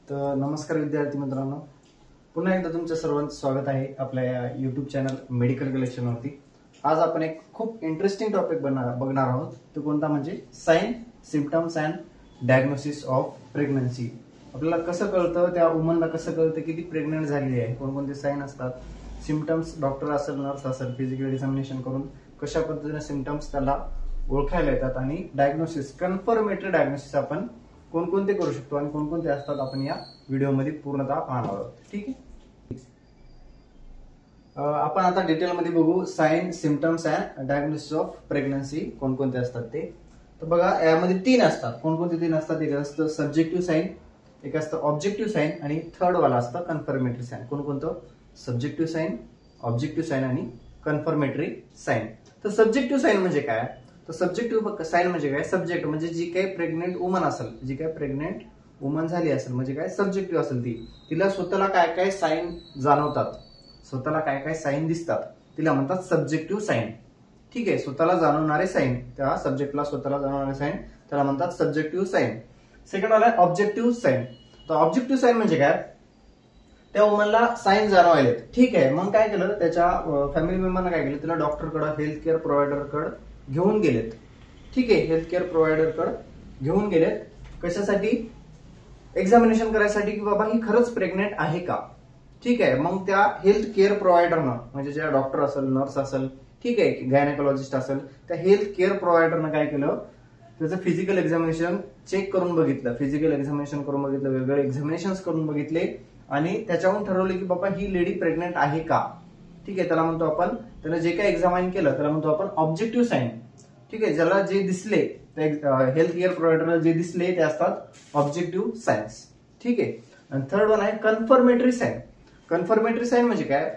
तर नमस्कार विद्यार्थी मित्रांनो, पुन्हा एकदा तुमच्या सर्वांचं स्वागत आहे आपल्या या यूट्यूब चॅनल मेडिकल कलेक्शनवरती। आज आपण एक खूप इंटरेस्टिंग टॉपिक बघणार आहोत। तो कोणता म्हणजे sign, symptoms and diagnosis of pregnancy. आपल्याला कसं कळतं, त्या वुमनला कसं कळतं की ती प्रेग्नंट झालेली आहे, कोणकोणते साइन असतात, सिम्पटम्स डॉक्टर असेल, नर्स असेल, फिजिकल एक्झामिनेशन करून कशा पद्धतीने सिम्पटम्स त्याला ओळखायला येतात, आणि डायग्नोसिस, कन्फर्मेटरी डायग्नोसिस आपण कोणकोणते करू शकतो आणि कोणकोणते असतात आपण या व्हिडिओमध्ये पूर्णतः पाहणार आहोत। ठीक आहे, आपण आता डिटेलमध्ये बघू sign, symptoms and diagnosis of pregnancy कोणकोणते असतात ते। तर बघा, यामध्ये तीन असतात। कोणकोणते तीन असतात? एक असतं सब्जेक्टिव्ह साइन, एक असतं ऑब्जेक्टिव्ह साइन, आणि थर्ड वाला असतं कन्फर्मेटरी साइन। कोणकोणतं? सब्जेक्टिव्ह साइन, ऑब्जेक्टिव्ह साइन आणि कन्फर्मेटरी साइन। तर सब्जेक्टिव्ह साइन म्हणजे काय? तर सब्जेक्टिव्ह साइन म्हणजे काय? सब्जेक्ट म्हणजे जी काही प्रेग्नेंट वुमन असेल, जी काही प्रेग्नेंट वुमन झाली असेल, म्हणजे काय सब्जेक्टिव्ह असेल, तिला स्वतःला काय काय साइन जाणवतात, स्वतःला काय काय साइन दिसतात, तिला म्हणतात सब्जेक्टिव्ह साइन। ठीक आहे, स्वतःला जाणवणारे साइन, त्या सब्जेक्टला स्वतःला जाणवणारे साइन त्याला म्हणतात सब्जेक्टिव्ह साइन। सेकंड वाला ऑब्जेक्टिव्ह साइन। तर ऑब्जेक्टिव्ह साइन म्हणजे काय? त्या वुमनला साइन जाणवायले, ठीक आहे, मग काय केलं, त्याच्या फॅमिली मेंबरने काय केलं, तिला डॉक्टरकडे, हेल्थ केअर प्रोव्हायडरकडे घेऊन गेलेत। ठीक आहे, हेल्थ केअर प्रोव्हायडरकडे घेऊन गेलेत कशासाठी? एक्झामिनेशन करायसाठी की बाबा ही खरंच प्रेग्नेंट आहे का। ठीक आहे, मग त्या हेल्थ केअर प्रोव्हायडरनं, म्हणजे ज्या डॉक्टर असेल, नर्स असेल, ठीक आहे, गायनेकोलॉजिस्ट असेल, त्या हेल्थ केअर प्रोव्हायडरनं काय केलं, त्याचं फिजिकल एक्झामिनेशन चेक करून बघितलं, फिजिकल एक्झामिनेशन करून बघितलं, वेगवेगळे एक्झामिनेशन करून बघितले, आणि त्याच्यावरून ठरवले की बाबा ही लेडी प्रेग्नेंट आहे का। ठीक आहे, त्याला म्हणतो आपण, त्याला जे काही एक्झामाइन केलं त्याला म्हणतो आपण ऑब्जेक्टिव्ह साइन। ठीक आहे, ज्याला जे दिसले, हेल्थ केअर प्रोव्हायडरला जे दिसले ते असतात ऑब्जेक्टिव्ह साइन्स। ठीक आहे, आणि थर्ड वन आहे कन्फर्मेटरी साइन। कन्फर्मेटरी साइन म्हणजे काय?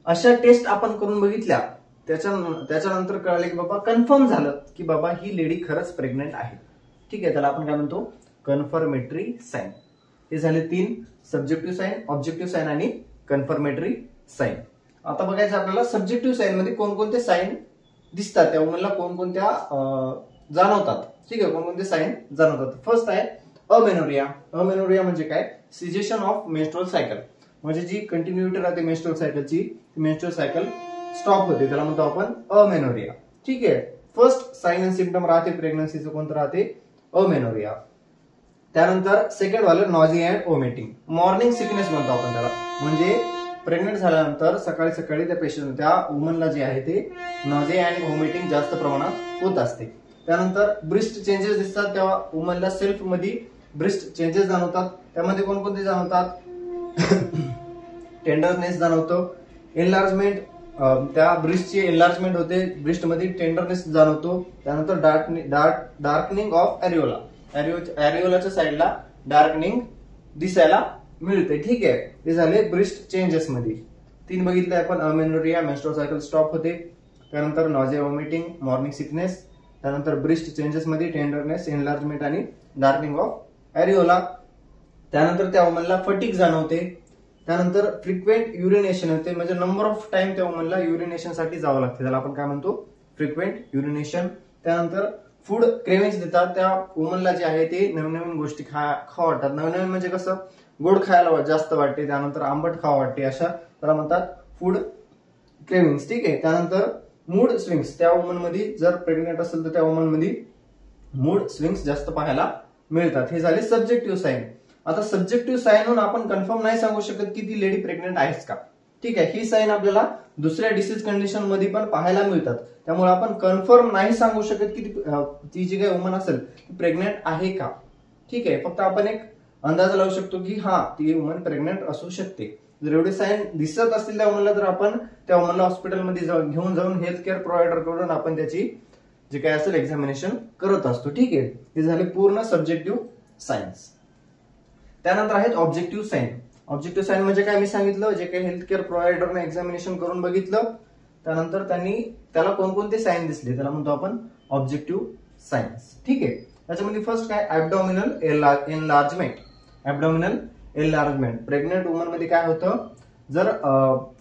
अशा टेस्ट आपण करून बघितल्या, त्याच्यानंतर कळले की बाबा कन्फर्म झालं की बाबा ही लेडी खरंच प्रेग्नेंट आहे। ठीक आहे, त्याला आपण काय म्हणतो? Confirmatory sign. हे झाले तीन, सब्जेक्टिव्ह साइन, ऑब्जेक्टिव्ह साइन आणि कन्फर्मेटरी साइन। आता बघायचं आपल्याला सब्जेक्टिव्ह साइन मध्ये कोणकोणते साइन दिसतात, त्या वुमनला कोणकोणत्या जाणवतात। ठीक आहे, कोणकोणते साइन जाणवतात? फर्स्ट आहे अमेनोरिया। अमेनोरिया म्हणजे काय? सिजेशन ऑफ मेन्स्ट्रुअल सायकल, म्हणजे जी कंटिन्युटी राहते मेन्स्ट्रुअल सायकलची, मेन्स्ट्रुअल सायकल स्टॉप होते, त्याला म्हणतो आपण अमेनोरिया। ठीक आहे, फर्स्ट साइन अँड सिम्पटम राहते प्रेग्नन्सीचं कोणतं राहते? अमेनोरिया। त्यानंतर सेकंड वालं नॉझिया अँड वॉमिटिंग, मॉर्निंग सिकनेस म्हणतो आपण त्याला, म्हणजे प्रेग्नेंट झाल्यानंतर सकाळी सकाळी त्या पेशंट, त्या वुमनला जे आहे ते नॉझिया अँड वॉमिटिंग जास्त प्रमाणात होत असते। त्यानंतर ब्रेस्ट चेंजेस दिसतात, त्या वुमनला सेल्फ मध्ये ब्रेस्ट चेंजेस जाणवतात। त्यामध्ये कोणकोणते जाणवतात? टेंडरनेस जाणवतो, एनलार्जमेंट, त्या ब्रेस्टची एनलार्जमेंट होते, ब्रेस्ट मध्ये टेंडरनेस जाणवतो। त्यानंतर डार्कनिंग ऑफ एरिओला, एरिओलाच्या साईडला डार्कनिंग दिसायला मिळते। ठीक आहे, ते झाले ब्रेस्ट चेंजेस मध्ये तीन बघितले आपण, अमेनोरिया, मेन्स्ट्रुअल सायकल स्टॉप होते, त्यानंतर नॉझिया, वॉमिटिंग, मॉर्निंग सिकनेस, त्यानंतर ब्रेस्ट चेंजेस मध्ये टेंडरनेस, एनलार्जमेंट आणि डार्कनिंग ऑफ एरिओला। त्यानंतर त्या वुमनला फटीग जाणवते, त्यानंतर फ्रिक्वेंट युरिनेशन होते, म्हणजे नंबर ऑफ टाइम त्या वुमनला युरिनेशन साठी जावं लागते, त्याला आपण काय म्हणतो? फ्रिक्वेंट युरिनेशन। त्यानंतर फूड क्रेविंग्स देतात, त्या वुमनला जे आहे ते नवीन नवीन गोष्टी खावा वाटतात। नवीन नवीन म्हणजे कसं? गोड खायला जास्त वाटते, त्यानंतर आंबट खावा वाटते, अशा त्याला म्हणतात फूड क्रेविंग्स। ठीक आहे, त्यानंतर मूड स्विंग्स, त्या वुमन मध्ये जर प्रेग्नेंट असेल तर त्या वुमन मध्ये मूड स्विंग्स जास्त पाहायला मिळतात। हे झाले सब्जेक्टिव्ह साइन। आता सब्जेक्टिव्ह साइनहून आपण कन्फर्म नाही सांगू शकत की ती लेडी प्रेग्नेंट आहेच का। ठीक आहे, ही साइन आपल्याला दुसऱ्या डिसीज कंडिशन मध्ये पण पाहायला मिळतात, त्यामुळे आपण कन्फर्म नाही सांगू शकत की ती जी काही वुमन असेल ती प्रेग्नेंट आहे का। ठीक आहे, फक्त आपण एक अंदाज लावू शकतो की हा, ती वुमन प्रेग्नेंट असू शकते। जर एवढे साइन दिसत असतील त्या वुमनला, तर आपण त्या वुमनला हॉस्पिटलमध्ये घेऊन जाऊन हेल्थ केअर प्रोव्हायडर कडून आपण त्याची जे काही असेल एक्झामिनेशन करत असतो। ठीक आहे, हे झाले पूर्ण सब्जेक्टिव्ह साइन्स। त्यानंतर आहेत ऑब्जेक्टिव्ह साइन। ऑब्जेक्टिव्ह साइन म्हणजे काय? मी सांगितलं, जे काही हेल्थ केअर प्रोव्हायडरने एक्झामिनेशन करून बघितलं, त्यानंतर त्याला कोणकोणते साइन दिसले त्याला म्हणतो आपण ऑब्जेक्टिव्ह साइन्स। ठीक आहे, त्याच्यामध्ये फर्स्ट काय? ऍब्डोमिनल एनलार्जमेंट। ऍब्डोमिनल एनलार्जमेंट, प्रेग्नेंट वुमन मध्ये काय होतं, जर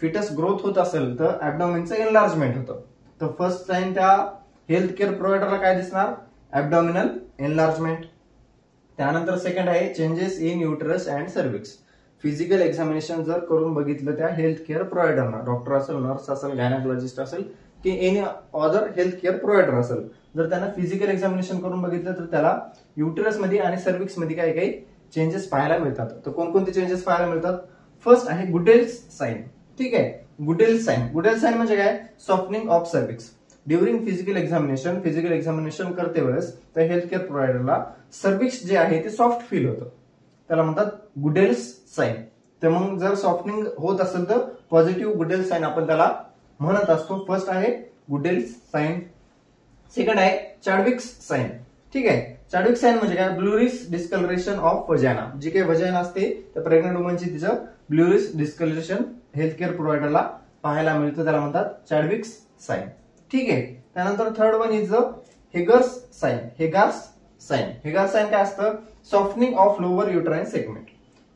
फिटस ग्रोथ होत असेल तर ऍब्डोमिनचं एनलार्जमेंट होतं। तर फर्स्ट साइन त्या हेल्थ केअर प्रोव्हायडरला काय दिसणार? Abdominal enlargement. त्यानंतर सेकंड आहे changes in uterus and cervix. Physical examination जर करून बघितलं त्या हेल्थ केअर प्रोव्हायडरना, डॉक्टर असेल, नर्स असेल, गायनाकोलॉजिस्ट असेल की any other health care provider असेल, जर त्यांना फिजिकल एक्झामिनेशन करून बघितलं तर त्याला युटरस मध्ये आणि सर्व्हिक्स मध्ये काही काही चेंजेस पाहायला मिळतात. तर कोणकोणते चेंजेस पाहायला मिळतात? फर्स्ट आहे गुडेल्स साइन. ठीक आहे, गुडेल्स साइन. गुडेल्स साइन म्हणजे काय? Softening of cervix. During physical examination करते वेळेस त्या हेल्थ केअर प्रोव्हायडरला सर्व्हिक्स जे आहे ते सॉफ्ट फील होतं, त्याला म्हणतात गुडेल्स साइन. तर मग जर सॉफ्टनिंग होत असेल तर पॉझिटिव्ह गुडेल्स साइन आपण त्याला म्हणत असतो. फर्स्ट आहे गुडेल्स साइन. सेकंड आहे चॅडविक्स साइन. ठीक आहे, चॅडविक साइन म्हणजे काय? ब्लुरिश डिस्कलरेशन ऑफ वजायना. जी काही वजायना असते त्या प्रेग्नंट वुमनची तिचं ब्लुरिश डिस्कलरेशन हेल्थ केअर प्रोव्हायडरला पाहायला मिळतं, त्याला म्हणतात चॅडविक्स साइन. ठीक आहे, त्यानंतर third one is the Hegar's sign. Hegar's sign काय असतं? Softening of lower uterine segment.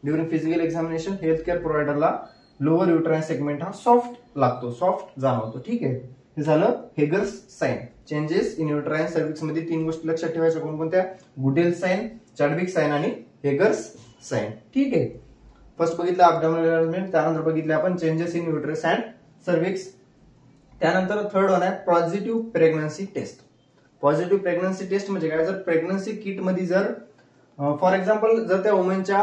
During physical examination health care प्रोव्हायडरला लोअर युटराइन सेगमेंट हा सॉफ्ट लागतो, सॉफ्ट जाणवतो. ठीक आहे, हे झालं Hegar's sign. Changes in uterine cervix मध्ये 3 गोष्टी लक्षात ठेवायच्या. कोणकोणत्या? गुडेल्स साइन, चॅडविक साइन आणि हेगर्स साइन. ठीक आहे, फर्स्ट बघितलं अब्डोमिनल एनलार्जमेंट, त्यानंतर बघितले आपण changes in uterus and cervix. त्यानंतर थर्ड वन आहे positive pregnancy test. Positive pregnancy test म्हणजे काय? जर प्रेग्नन्सी किट मध्ये जर फॉर एक्झाम्पल जर त्या वुमनच्या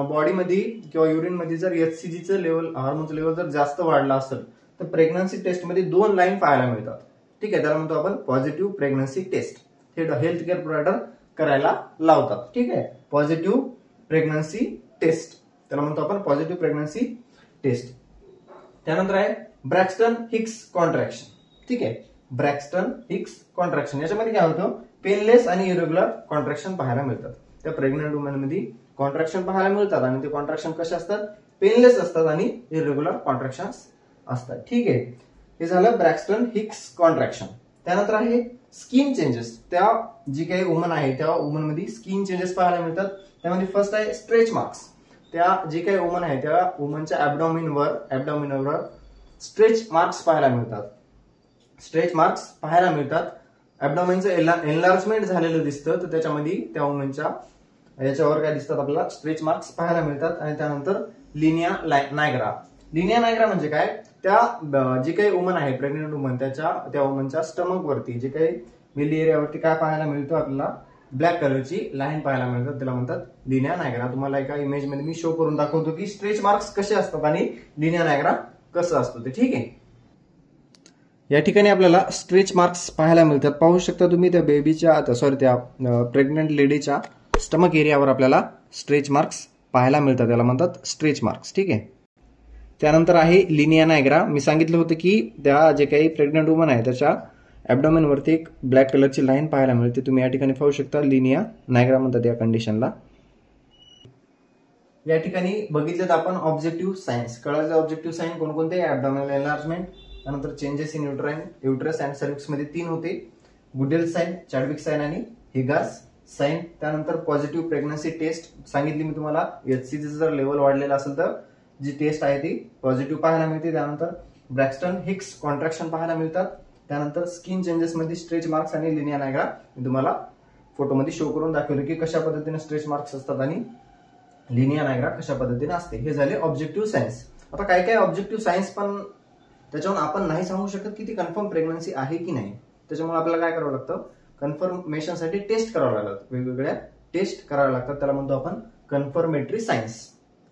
बॉडीमध्ये किंवा युरिन मध्ये जर HCGचं लेवल, हार्मोनचं लेवल जर जास्त वाढला असेल तर प्रेग्नन्सी टेस्ट मध्ये 2 लाईन पाहायला मिळतात. ठीक आहे, त्याला म्हणतो आपण पॉझिटिव्ह प्रेग्नन्सी टेस्ट. हे हेल्थ केअर प्रोव्हायडर करायला लावतात. ठीक आहे, पॉझिटिव्ह प्रेग्नन्सी टेस्ट, त्याला म्हणतो आपण पॉझिटिव्ह प्रेग्नन्सी टेस्ट. त्यानंतर आहे ब्रॅक्स्टन हिक्स कॉन्ट्रॅक्शन. ठीक आहे, ब्रॅक्स्टन हिक्स कॉन्ट्रॅक्शन याच्यामध्ये काय होतं? पेनलेस आणि इरेग्युलर कॉन्ट्रॅक्शन पाहायला मिळतात. त्या प्रेग्नंट वुमन मध्ये कॉन्ट्रॅक्शन पाहायला मिळतात आणि ते कॉन्ट्रॅक्शन कसे असतात? पेनलेस असतात आणि इरेग्युलर कॉन्ट्रॅक्शन असतात. ठीक आहे, हे झालं ब्रॅक्स्टन हिक्स कॉन्ट्रॅक्शन. त्यानंतर आहे स्किन चेंजेस. त्या जी काही वुमन आहे त्या वुमन मध्ये स्किन चेंजेस पाहायला मिळतात. त्यामध्ये फर्स्ट आहे स्ट्रेच मार्क्स. त्या जी काही वुमन आहे त्या वुमनच्या ऍबडॉमिनवर स्ट्रेच मार्क्स पाहायला मिळतात. स्ट्रेच मार्क्स पाहायला मिळतात. ऍबडॉमिनचं एनलार्जमेंट झालेलं दिसतं, तर त्याच्यामध्ये त्या वुमनच्या याच्यावर काय दिसतात? आपल्याला स्ट्रेच मार्क्स पाहायला मिळतात. आणि त्यानंतर लिनिया नायग्रा. लिनिया नायग्रा म्हणजे काय? त्या जी काही वुमन आहे प्रेग्नेंट वुमन त्या वुमनच्या स्टमक वरती जे काही बेली एरियावरती काय पाहायला मिळतं? आपल्याला ब्लॅक कलरची लाईन पाहायला मिळतात, त्याला म्हणतात लिनिया नायग्रा. तुम्हाला एका इमेज मध्ये मी शो करून दाखवतो की स्ट्रेच मार्क्स कसे असतात आणि लिनिया नायग्रा कसं असतं ते. ठीक आहे, या ठिकाणी आपल्याला स्ट्रेच मार्क्स पाहायला मिळतात. पाहू शकता तुम्ही त्या बेबीच्या त्या प्रेग्नेंट लेडीच्या स्टमक एरियावर आपल्याला स्ट्रेच मार्क्स पाहायला मिळतात, त्याला म्हणतात स्ट्रेच मार्क्स. ठीक आहे, त्यानंतर आहे लिनिया नायग्रा. मी सांगितलं होतं की त्या जे काही प्रेग्नंट वुमन आहे त्याच्या ऍबडॉमेन वरती एक ब्लॅक कलरची लाईन पाहायला मिळते. तुम्ही या ठिकाणी पाहू शकता, लिनिया नायग्रा म्हणतात या कंडिशनला. या ठिकाणी बघितलं आपण ऑब्जेक्टिव्ह सायन्स. कळायचं ऑब्जेक्टिव्ह साइन कोणकोणते? ऍबडॉमिनल एनलार्जमेंट, त्यानंतर चेंजेस इन युटरस अँड सर्व्हिक्स मध्ये 3 होते. गुडेल साइन, चॅडविक साइन आणि हिगार्स साइन. त्यानंतर पॉझिटिव्ह प्रेग्नन्सी टेस्ट सांगितली मी तुम्हाला. HCG जर लेवल वाढलेला असेल तर जी टेस्ट आहे ती पॉझिटिव्ह पाहायला मिळते. त्यानंतर ब्रॅक्स्टन हिक्स कॉन्ट्रॅक्शन पाहायला मिळतात. त्यानंतर स्किन चेंजेस मध्ये स्ट्रेच मार्क्स आणि लिनिया नायग्रा मी तुम्हाला फोटोमध्ये शो करून दाखवले की कशा पद्धतीने स्ट्रेच मार्क्स असतात आणि लिनिया नायग्रा कशा पद्धतीने असते. हे झाले ऑब्जेक्टिव्ह सायन्स. आता काय काय ऑब्जेक्टिव्ह सायन्स पण त्याच्यावर आपण नाही सांगू शकत की ती कन्फर्म प्रेग्नन्सी आहे की नाही. त्याच्यामुळे आपल्याला काय करावं लागतं? कन्फर्मेशनसाठी टेस्ट करावं लागतात, वेगवेगळ्या टेस्ट कराव्या लागतात. त्याला म्हणतो आपण कन्फर्मेटरी सायन्स.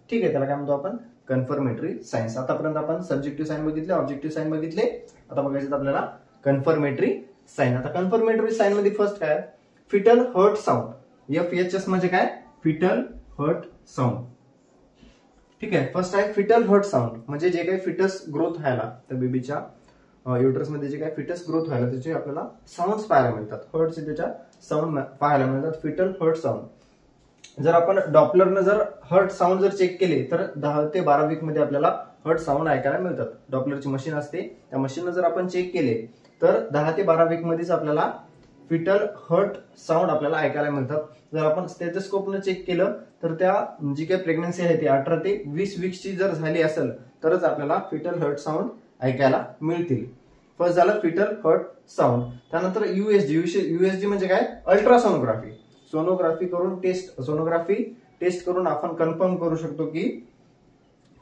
ठीक आहे, त्याला काय म्हणतो आपण? Confirmatory signs. आतापर्यंत आपण सब्जेक्टिव्ह साइन बघितले, ऑब्जेक्टिव्ह साइन बघितले. आता बघायचं आपल्याला कन्फर्मेटरी साइन. आता कन्फर्मेटरी साइन मध्ये फर्स्ट काय? Fetal heart sound. FHS म्हणजे काय? Fetal heart sound. ठीक आहे, फर्स्ट आहे फिटल हर्ट साऊंड म्हणजे जे काही फिटस ग्रोथ व्हायला त्या बेबीच्या युटरस मध्ये जे काही फिटस ग्रोथ व्हायला त्याचे आपल्याला साऊंड पाहायला मिळतात. हर्टचे त्याच्या साऊंड पाहायला मिळतात. Fetal heart sound. जर आपण डॉपलरनं जर हर्ट साऊंड जर चेक केले तर 10 ते 12 वीक मध्ये आपल्याला हर्ट साऊंड ऐकायला मिळतात. डॉपलरची मशीन असते, त्या मशीननं जर आपण चेक केले तर 10 ते 12 वीक मध्येच आपल्याला फिटल हर्ट साऊंड आपल्याला ऐकायला मिळतात. जर आपण स्टेथोस्कोपनं चेक केलं तर त्या जी काही प्रेग्नन्सी आहे ती 18 ते 20 वीकची जर झाली असेल तरच आपल्याला फिटल हर्ट साऊंड ऐकायला मिळतील. फर्स्ट झालं फिटल हर्ट साऊंड. त्यानंतर USG म्हणजे काय? अल्ट्रासोनोग्राफी. सोनोग्राफी टेस्ट करून आपण कन्फर्म करू शकतो की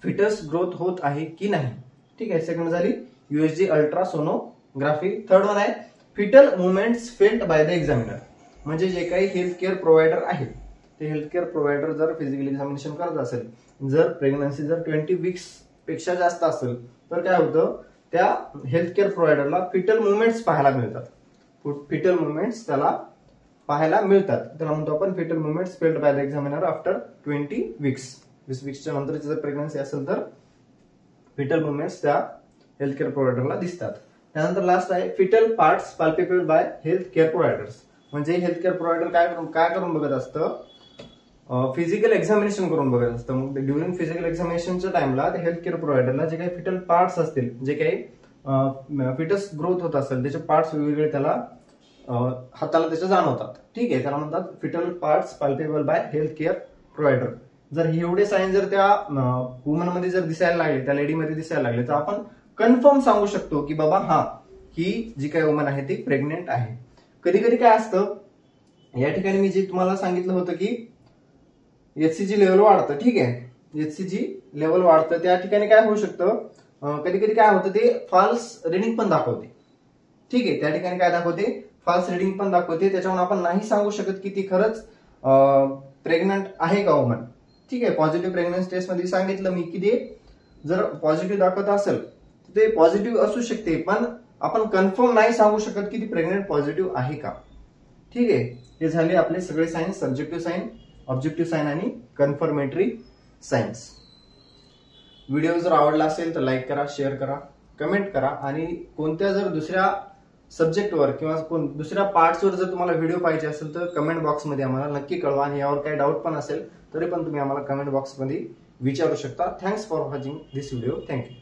फिटस ग्रोथ होत आहे की नाही. ठीक आहे. सेकंड झाली USG अल्ट्रासोनोग्राफी. थर्ड वन आहे fetal movements felt by the examiner. म्हणजे जे काही हेल्थ केअर प्रोव्हायडर आहेत ते हेल्थ केअर प्रोव्हायडर जर फिजिकल एक्झामिनेशन करत असेल, जर प्रेग्नन्सी जर 20 वीक्स पेक्षा जास्त असेल तर काय होतं, त्या हेल्थ केअर प्रोव्हायडरला फिटल मुवमेंट्स पाहायला मिळतात. फिटल मुवमेंट्स त्याला पाहायला मिळतात. त्याला म्हणतो आपण fetal movements felt by the examiner after 20 weeks. 20 वीक्सच्या नंतरची जर प्रेग्नन्सी असेल तर फिटल मुवमेंट्स त्या हेल्थ केअर प्रोव्हायडरला दिसतात. त्यानंतर लास्ट आहे fetal parts palpable by health care providers. म्हणजे हेल्थ केअर प्रोव्हायडर काय करून बघत असतं, फिजिकल एक्झामिनेशन करून बघत असतं. मग ड्युरिंग फिजिकल एक्झामिनेशनच्या टाइमला ते हेल्थ केअर प्रोव्हायडरला जे काही फिटल पार्ट्स असतील, जे काही फिटस ग्रोथ होत असेल त्याचे पार्ट्स वेगवेगळे त्याला हाताला त्याचे जाणवतात. ठीक आहे. त्याला म्हणतात fetal parts palpable by health care provider. जर एवढे साईन जर त्या वुमन मध्ये जर दिसायला लागले, त्या लेडी मध्ये दिसायला लागले, तर आपण कन्फर्म सांगू शकतो की बाबा हा, ही जी काही वुमन आहे ती प्रेग्नेंट आहे. कधी कधी काय असतं, या ठिकाणी मी जे तुम्हाला सांगितलं होतं की HCG लेवल वाढतं. ठीक आहे. HCG लेवल वाढतं, त्या ठिकाणी काय होऊ शकतं, कधी कधी काय होतं ते फॉल्स रिडिंग पण दाखवते. ठीक आहे. त्या ठिकाणी काय दाखवते, फॉल्स रिडिंग पण दाखवते. त्याच्यामुळे आपण नाही सांगू शकत की ती खरंच प्रेग्नंट आहे का वुमन. ठीक आहे. पॉझिटिव्ह प्रेग्नन्सी टेस्ट मध्ये सांगितलं मी की ते जर पॉझिटिव्ह दाखवत असेल तर ते पॉझिटिव्ह असू शकते, पण आपण कन्फर्म नाही सांगू शकत की ती प्रेग्नंट पॉझिटिव्ह आहे का. ठीक आहे. हे झाले आपले सगळे signs, subjective sign, objective sign आणि कन्फर्मेटरी सायन्स. व्हिडिओ जर आवडला असेल तर लाईक करा, शेअर करा, कमेंट करा आणि कोणत्या जर दुसऱ्या सब्जेक्टवर किंवा दुसऱ्या पार्ट्सवर जर तुम्हाला व्हिडिओ पाहिजे असेल तर कमेंट बॉक्समध्ये आम्हाला नक्की कळवा. आणि यावर काही डाऊट पण असेल तरी पण तुम्ही आम्हाला कमेंट बॉक्समध्ये विचारू शकता. Thanks for watching this video. Thank you.